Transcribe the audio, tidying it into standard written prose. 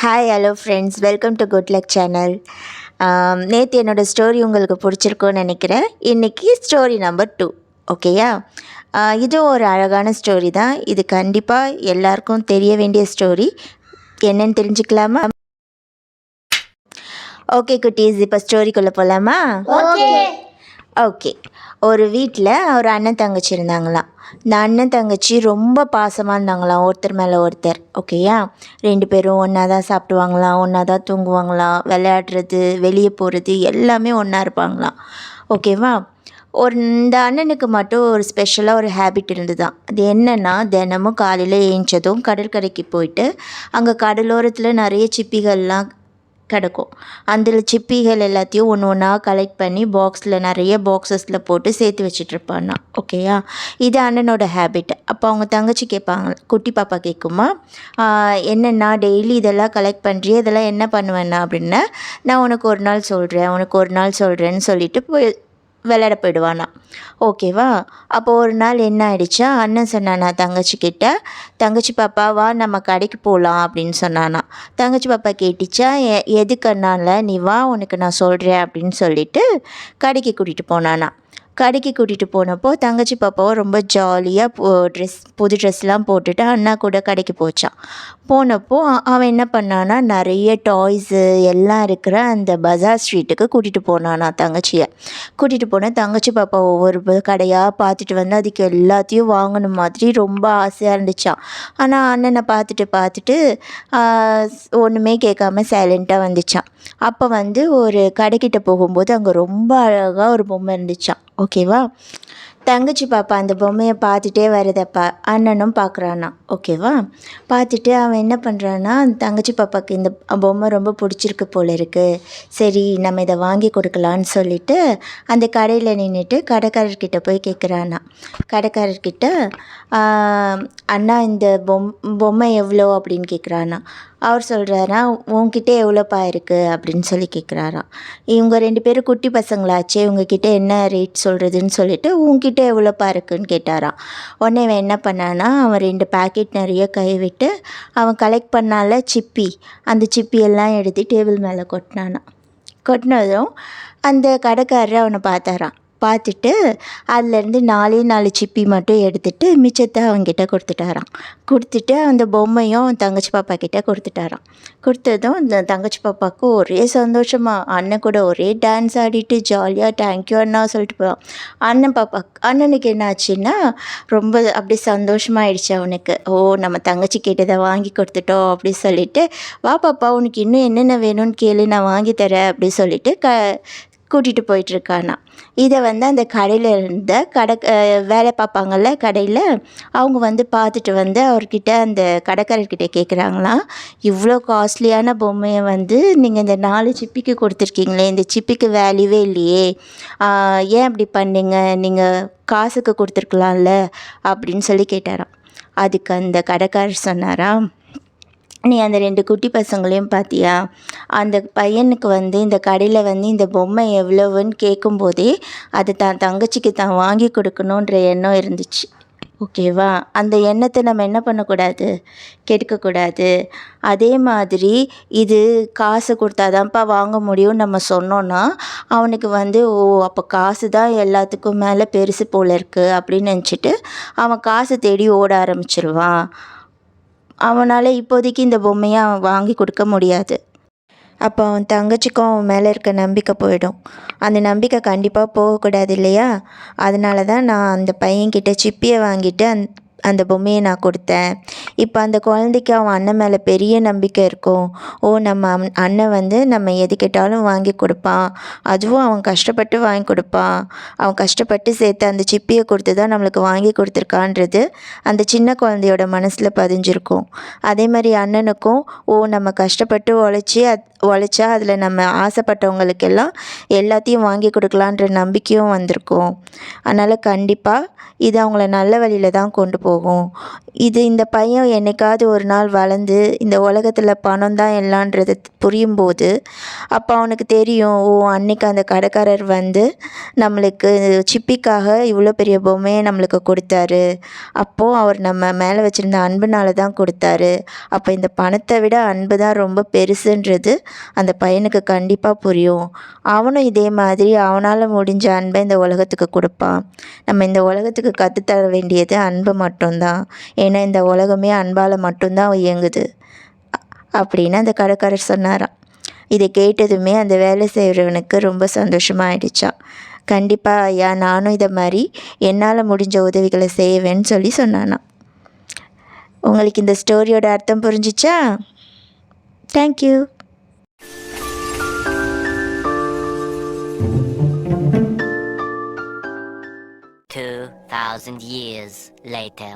Hi hello friends, welcome to good luck channel. நேற்று என்னோடய story உங்களுக்கு பிடிச்சிருக்குன்னு நினைக்கிறேன். இன்றைக்கி ஸ்டோரி நம்பர் 2. ஓகேயா? இதுவும் ஒரு அழகான ஸ்டோரி தான். இது கண்டிப்பாக எல்லாருக்கும் தெரிய வேண்டிய ஸ்டோரி. என்னன்னு தெரிஞ்சுக்கலாமா? ஓகே குட்டீஸ், இப்போ ஸ்டோரிக்குள்ளே போகலாமா? ஓகே. ஒரு வீட்டில் ஒரு அண்ணன் தங்கச்சி இருந்தாங்களாம். இந்த அண்ணன் தங்கச்சி ரொம்ப பாசமாக இருந்தாங்களாம், ஒருத்தர் மேலே ஒருத்தர். ஓகேயா? 2 பேரும் ஒன்றா தான் சாப்பிடுவாங்களாம், ஒன்றா தான் தூங்குவாங்களாம், விளையாடுறது, வெளியே போகிறது எல்லாமே ஒன்றா இருப்பாங்களாம். ஓகேவா? இந்த அண்ணனுக்கு மட்டும் ஒரு ஸ்பெஷலாக ஒரு ஹேபிட் இருந்துதான். அது என்னென்னா, தினமும் காலையில் ஏஞ்சதும் கடற்கரைக்கு போயிட்டு அங்கே கடலோரத்தில் நிறைய சிப்பிகள்லாம் கிடக்கும். அந்த சிப்பிகள் எல்லாத்தையும் ஒன்று ஒன்றா கலெக்ட் பண்ணி நிறைய பாக்ஸஸில் போட்டு சேர்த்து வச்சிட்ருப்பான்னா. ஓகேயா? இது அண்ணனோட ஹேபிட். அப்போ அவங்க தங்கச்சி கேட்பாங்க, குட்டி பாப்பா கேட்குமா, என்னென்னா டெய்லி இதெல்லாம் கலெக்ட் பண்ணுறியே, இதெல்லாம் என்ன பண்ணுவேன்னா அப்படின்னா, நான் உனக்கு ஒரு நாள் சொல்கிறேன்னு சொல்லிட்டு விளையாட போயிடுவானா. ஓகேவா? அப்போ ஒரு நாள் என்ன ஆயிடுச்சா, அண்ணன் சொன்னானா தங்கச்சிக்கிட்ட, தங்கச்சி பாப்பா வா நம்ம கடைக்கு போகலாம் அப்படின்னு சொன்னானா. தங்கச்சி பாப்பா கேட்டுச்சா, எதுக்குன்னால நீ வா உனக்கு நான் சொல்கிறேன் அப்படின்னு சொல்லிட்டு கடைக்கு கூட்டிகிட்டு போனானா. கடைக்கு கூட்டிகிட்டு போனப்போ தங்கச்சி பாப்பாவும் ரொம்ப ஜாலியாக புது ட்ரெஸ்லாம் போட்டுட்டு அண்ணா கூட கடைக்கு போச்சான். போனப்போ அவன் என்ன பண்ணான்னா, நிறைய டாய்ஸு எல்லாம் இருக்கிற அந்த பஜார் ஸ்ட்ரீட்டுக்கு கூட்டிகிட்டு போனானா தங்கச்சியை. கூட்டிகிட்டு போனால் தங்கச்சி பாப்பா ஒவ்வொரு கடையாக பார்த்துட்டு வந்து அதுக்கு எல்லாத்தையும் வாங்கணும் மாதிரி ரொம்ப ஆசையாக இருந்துச்சான். ஆனால் அண்ணனை பார்த்துட்டு ஒன்றுமே கேட்காம சைலண்ட்டாக வந்துச்சான். அப்போ ஒரு கடைக்கிட்ட போகும்போது அங்கே ரொம்ப அழகாக ஒரு பொம்மை இருந்துச்சான். ஓகேவா? தங்கச்சி பாப்பா அந்த பொம்மையை பார்த்துட்டே வரதப்பா அண்ணனும் பார்க்குறானா. ஓகேவா? பார்த்துட்டு அவன் என்ன பண்ணுறான்னா, தங்கச்சி பாப்பாவுக்கு இந்த பொம்மை ரொம்ப பிடிச்சிருக்கு போல இருக்குது, சரி நம்ம இதை வாங்கி கொடுக்கலான்னு சொல்லிட்டு அந்த கடையில் நின்றுட்டு கடைக்காரர்கிட்ட போய் கேட்குறானா. கடைக்காரர்கிட்ட, அண்ணா இந்த பொம்மை எவ்வளோ அப்படின்னு கேட்குறானா. அவர் சொல்கிறாரா, உன்கிட்ட எவ்வளோப்பா இருக்குது அப்படின்னு சொல்லி கேட்குறாராம். இவங்க 2 பேரும் குட்டி பசங்களாச்சே, இவங்கக்கிட்ட என்ன ரேட் சொல்கிறதுன்னு சொல்லிட்டு உன்கிட்ட எவ்வளோப்பா இருக்குன்னு கேட்டாராம். உடனே அவன் என்ன பண்ணான்னா, அவன் 2 பேக்கெட் நிறைய கை விட்டு அவன் கலெக்ட் பண்ணால சிப்பி, அந்த சிப்பியெல்லாம் எடுத்து டேபிள் மேலே கொட்டினதும் அந்த கடைக்காரர் அவனை பார்த்துட்டு அதுலேருந்து 4 சிப்பி மட்டும் எடுத்துகிட்டு மிச்சத்தை அவன்கிட்ட கொடுத்துட்டு அந்த பொம்மையும் தங்கச்சி பாப்பா கிட்டே கொடுத்ததும் இந்த தங்கச்சி பாப்பாவுக்கு ஒரே சந்தோஷமா, அண்ணன் கூட ஒரே டான்ஸ் ஆடிட்டு ஜாலியாக தேங்க்யூ அண்ணா சொல்லிட்டு போவான். அண்ணனுக்கு என்ன ஆச்சுன்னா, ரொம்ப அப்படியே சந்தோஷமாயிடுச்சு அவனுக்கு. நம்ம தங்கச்சி கேட்டதை வாங்கி கொடுத்துட்டோம் அப்படி சொல்லிட்டு, வா பாப்பா உனக்கு இன்னும் என்னென்ன வேணும்னு கேளு, நான் வாங்கி தரேன் அப்படி சொல்லிட்டு கூட்டிகிட்டு போயிட்டுருக்கானா. இதை அந்த கடையில் இருந்த வேலை பார்ப்பாங்கள்ல கடையில், அவங்க பார்த்துட்டு அவர்கிட்ட அந்த கடைக்காரர்கிட்ட கேட்குறாங்களாம், இவ்வளோ காஸ்ட்லியான பொம்மையை நீங்கள் இந்த 4 சிப்பிக்கு கொடுத்துருக்கீங்களே, இந்த சிப்பிக்கு வேல்யூவே இல்லையே, ஏன் அப்படி பண்ணீங்க, நீங்கள் காசுக்கு கொடுத்துருக்கலாம்ல அப்படின்னு சொல்லி கேட்டாராம். அதுக்கு அந்த கடைக்காரர் சொன்னாராம், நீ அந்த 2 குட்டி பசங்களையும் பார்த்தியா, அந்த பையனுக்கு இந்த கடையில் இந்த பொம்மை எவ்வளவுன்னு கேட்கும்போதே அது தான் தங்கச்சிக்கு தான் வாங்கி கொடுக்கணுன்ற எண்ணம் இருந்துச்சு. ஓகேவா? அந்த எண்ணத்தை நம்ம என்ன பண்ணக்கூடாது, கெடுக்கக்கூடாது. அதே மாதிரி இது காசு கொடுத்தாதான்ப்பா வாங்க முடியும்னு நம்ம சொன்னோன்னா, அவனுக்கு அப்போ காசு தான் எல்லாத்துக்கும் மேலே பெருசு போல் இருக்குது அப்படின்னு நினச்சிட்டு அவன் காசு தேடி ஓட ஆரம்பிச்சிருவான். அவனால் இப்போதைக்கு இந்த பொம்மையை அவன் வாங்கி கொடுக்க முடியாது. அப்போ அவன் தங்கச்சிக்கும் அவன் மேலே இருக்க நம்பிக்கை போயிடும். அந்த நம்பிக்கை கண்டிப்பாக போகக்கூடாது இல்லையா? அதனால தான் நான் அந்த பையன்கிட்ட சிப்பியை வாங்கிட்டு அந்த பொம்மையை நான் கொடுத்தேன். இப்போ அந்த குழந்தைக்கு அவன் அண்ணன் மேலே பெரிய நம்பிக்கை இருக்கும். நம்ம அண்ணன் நம்ம எது கேட்டாலும் வாங்கி கொடுப்பான், அதுவும் அவன் கஷ்டப்பட்டு வாங்கி கொடுப்பான், அவன் கஷ்டப்பட்டு சேர்த்து அந்த சிப்பியை கொடுத்து தான் நம்மளுக்கு வாங்கி கொடுத்துருக்கான்றது அந்த சின்ன குழந்தையோட மனசில் பதிஞ்சிருக்கும். அதே மாதிரி அண்ணனுக்கும் நம்ம கஷ்டப்பட்டு உழைச்சா அதில் நம்ம ஆசைப்பட்டவங்களுக்கெல்லாம் எல்லாத்தையும் வாங்கி கொடுக்கலான்ற நம்பிக்கையும் வந்திருக்கும். அதனால் கண்டிப்பாக இது அவங்கள நல்ல வழியில் தான் கொண்டு போகும். போகும். இந்த பையன் என்னைக்காவது ஒரு நாள் வளர்ந்து இந்த உலகத்தில் பணம் தான் எல்லான்றது புரியும்போது அப்போ அவனுக்கு தெரியும், ஓ அன்னைக்கு அந்த கடைக்காரர் வந்து நம்மளுக்கு சிப்பிக்காக இவ்வளோ பெரிய பொம்மையை நம்மளுக்கு கொடுத்தாரு, அப்போது அவர் நம்ம மேலே வச்சுருந்த அன்புனால தான் கொடுத்தாரு, அப்போ இந்த பணத்தை விட அன்பு தான் ரொம்ப பெருசுன்றது அந்த பையனுக்கு கண்டிப்பாக புரியும். அவனும் இதே மாதிரி அவனால் முடிஞ்ச அன்பை இந்த உலகத்துக்கு கொடுப்பான். நம்ம இந்த உலகத்துக்கு கற்றுத்தர வேண்டியது அன்பு மட்டும்தான். ஏன்னா இந்த உலகமே அன்பால் மட்டும்தான் இயங்குது அப்படின்னு அந்த கடைக்காரர் சொன்னாராம். இதை கேட்டதுமே அந்த வேலை செய்கிறவனுக்கு ரொம்ப சந்தோஷமாயிடுச்சான். கண்டிப்பாக ஐயா, நானும் இதை மாதிரி என்னால் முடிஞ்ச உதவிகளை செய்வேன்னு சொல்லி சொன்னானாம். உங்களுக்கு இந்த ஸ்டோரியோட அர்த்தம் புரிஞ்சிச்சா? தேங்க்யூ. 2,000 years later.